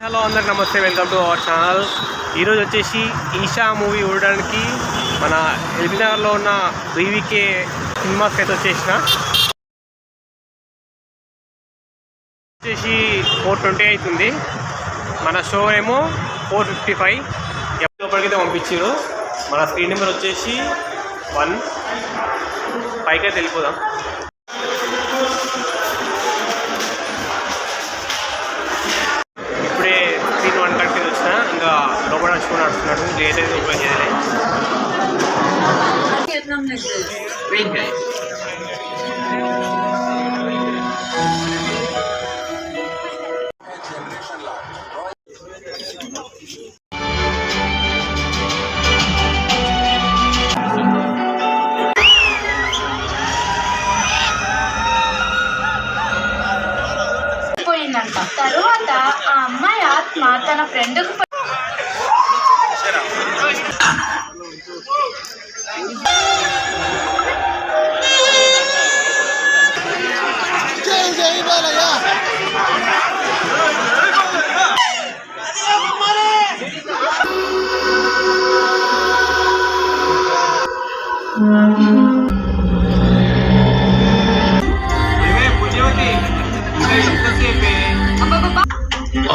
Hello అందరికి నమస్తే, welcome to our channel. ఈరోజు వచ్చేసి ఈషా మూవీ చూడడానికి మన ఎల్బీనగర్లో ఉన్న బీవీకే సినిమాస్కి అయితే వచ్చేసిన. వచ్చేసి 4:20 అవుతుంది. మన షో ఏమో 4:55. ఎప్పటికైతే పంపించారు. మన స్క్రీన్ నెంబర్ వచ్చేసి 1. పైకి అయితే వెళ్ళిపోదాం. ఇప్పుడే స్క్రీన్ 1 కట్టి వచ్చిన, ఇంకా లోపల నడుచుకుని నడుస్తున్నాడు. లేట్ అయితే ఓపెన్ చేయలే. తరువాత ఆ అమ్మాయి ఆత్మ తన ఫ్రెండ్కు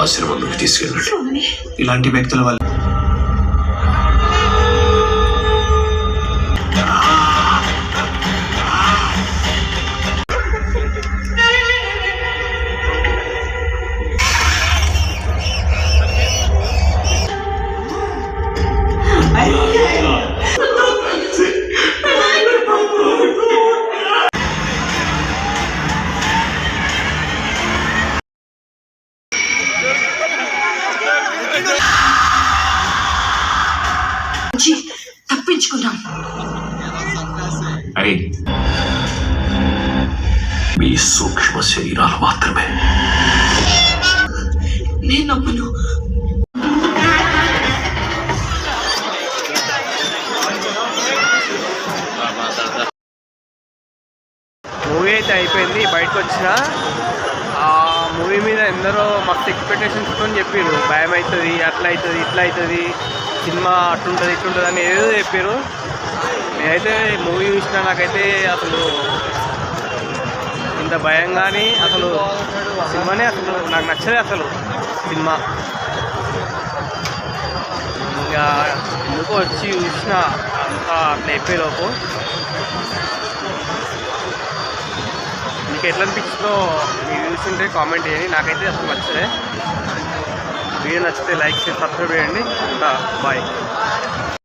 ఆశ్రమంలోకి తీసుకెళ్ళండి. ఇలాంటి వ్యక్తుల వల్ల తప్పించుకున్నాం. అరే, మీ సూక్ష్మ శరీరాలు మాత్రమే. నేను నమ్మను. మూవీ అయితే అయిపోయింది. బయటకు వచ్చిన ఆ మూవీ మీద ఎందరో మస్తు ఎక్స్పెక్టేషన్స్తో చెప్పారు. భయం అవుతుంది, అట్లా అవుతుంది, ఇట్లా అవుతుంది, సినిమా అట్లుంటుంది ఇట్లుంటుంది అని ఏదో చెప్పారు. నేనైతే మూవీ చూసిన, నాకైతే అసలు ఇంత భయం కానీ అసలు సినిమానే అసలు నాకు నచ్చలేదు. అసలు సినిమా ఇంకా ఎందుకో వచ్చి చూసిన అంతా అట్లా చెప్పేలోపు. మీకు ఎట్లా అనిపించిందో మీరు చూస్తుంటే కామెంట్ చేయండి. నాకైతే అసలు నచ్చలే. వీడియో నచ్చితే లైక్ చేసి సబ్స్క్రైబ్ చేయండి. బాయ్.